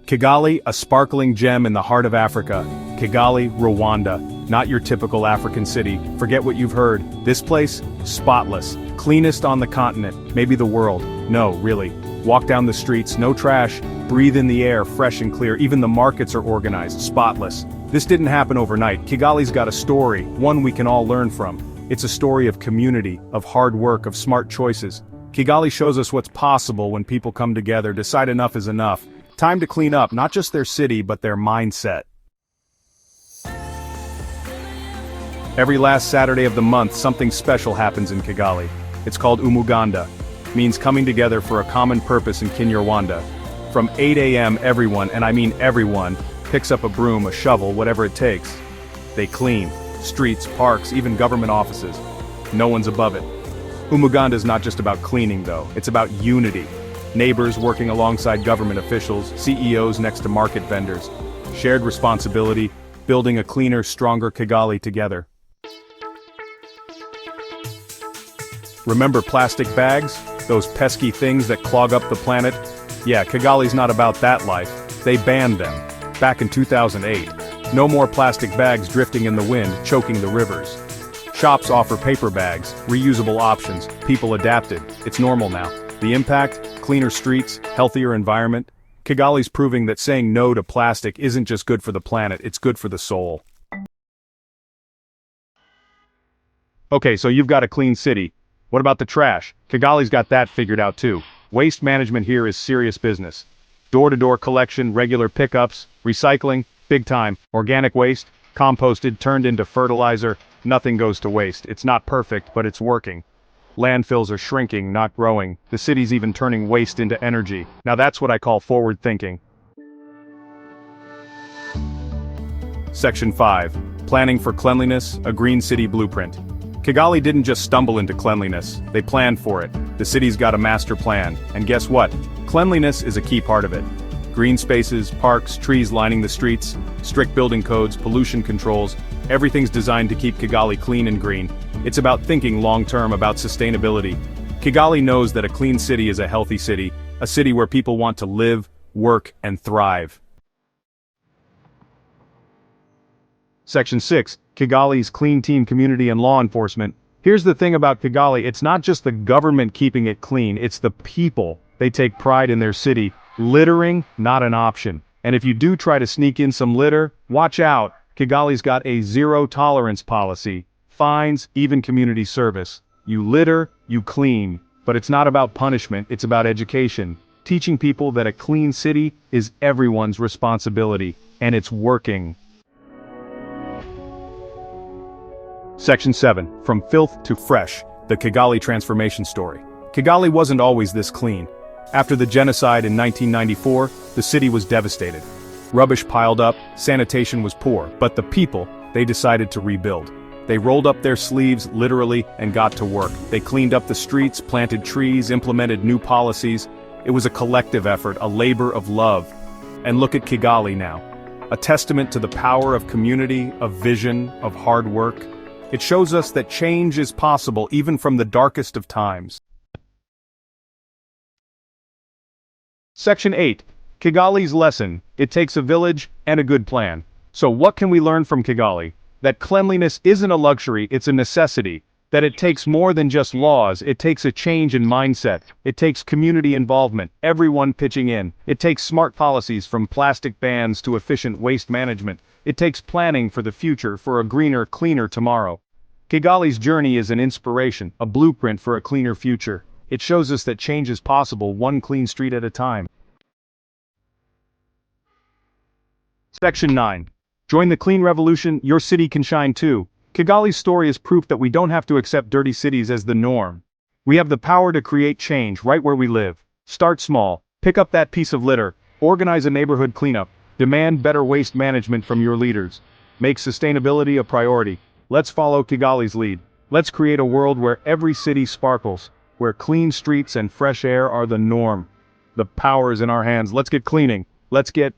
Kigali, a sparkling gem in the heart of Africa. Kigali, Rwanda. Not your typical African city. Forget what you've heard. This place? Spotless. Cleanest on the continent, maybe the world. No, really. Walk down the streets, no trash. Breathe in the air, fresh and clear. Even the markets are organized, spotless. This didn't happen overnight. Kigali's got a story, one we can all learn from. It's a story of community, of hard work, of smart choices. Kigali shows us what's possible when people come together, decide enough is enough. Time to clean up, not just their city, but their mindset. Every last Saturday of the month, something special happens in Kigali. It's called Umuganda. Means coming together for a common purpose in Kinyarwanda. From 8 a.m. everyone, and I mean everyone, picks up a broom, a shovel, whatever it takes. They clean. Streets, parks, even government offices. No one's above it. Umuganda is not just about cleaning though, it's about unity. Neighbors working alongside government officials, CEOs next to market vendors. Shared responsibility, building a cleaner, stronger Kigali together. Remember plastic bags? Those pesky things that clog up the planet? Yeah, Kigali's not about that life. They banned them. Back in 2008. No more plastic bags drifting in the wind, choking the rivers. Shops offer paper bags, reusable options, people adapted, it's normal now. The impact? Cleaner streets, healthier environment. Kigali's proving that saying no to plastic isn't just good for the planet, it's good for the soul. Okay, so you've got a clean city. What about the trash? Kigali's got that figured out too. Waste management here is serious business. Door-to-door collection, regular pickups, recycling, big time. Organic waste, composted, turned into fertilizer, nothing goes to waste. It's not perfect, but it's working. Landfills are shrinking, not growing. The city's even turning waste into energy. Now that's what I call forward thinking. Section 5. Planning for Cleanliness, a Green City Blueprint. Kigali didn't just stumble into cleanliness, they planned for it. The city's got a master plan, and guess what? Cleanliness is a key part of it. Green spaces, parks, trees lining the streets, strict building codes, pollution controls, everything's designed to keep Kigali clean and green. It's about thinking long-term about sustainability. Kigali knows that a clean city is a healthy city, a city where people want to live, work, and thrive. Section 6. Kigali's Clean Team Community and Law Enforcement. Here's the thing about Kigali, it's not just the government keeping it clean, it's the people. They take pride in their city. Littering, not an option. And if you do try to sneak in some litter, watch out. Kigali's got a zero-tolerance policy. Fines, even community service. You litter, you clean. But it's not about punishment, it's about education. Teaching people that a clean city is everyone's responsibility. And it's working. Section 7. From Filth to Fresh, the Kigali transformation story. Kigali wasn't always this clean. After the genocide in 1994, the city was devastated. Rubbish piled up, sanitation was poor, but the people, they decided to rebuild. They rolled up their sleeves, literally, and got to work. They cleaned up the streets, planted trees, implemented new policies. It was a collective effort, a labor of love. And look at Kigali now. A testament to the power of community, of vision, of hard work. It shows us that change is possible even from the darkest of times. Section 8. Kigali's lesson. It takes a village and a good plan. So what can we learn from Kigali? That cleanliness isn't a luxury, it's a necessity. That it takes more than just laws, it takes a change in mindset. It takes community involvement, everyone pitching in. It takes smart policies from plastic bans to efficient waste management. It takes planning for the future, for a greener, cleaner tomorrow. Kigali's journey is an inspiration, a blueprint for a cleaner future. It shows us that change is possible, one clean street at a time. Section 9. Join the clean revolution, your city can shine too. Kigali's story is proof that we don't have to accept dirty cities as the norm. We have the power to create change right where we live. Start small, pick up that piece of litter, organize a neighborhood cleanup, demand better waste management from your leaders. Make sustainability a priority. Let's follow Kigali's lead. Let's create a world where every city sparkles, where clean streets and fresh air are the norm. The power is in our hands. Let's get cleaning. Let's get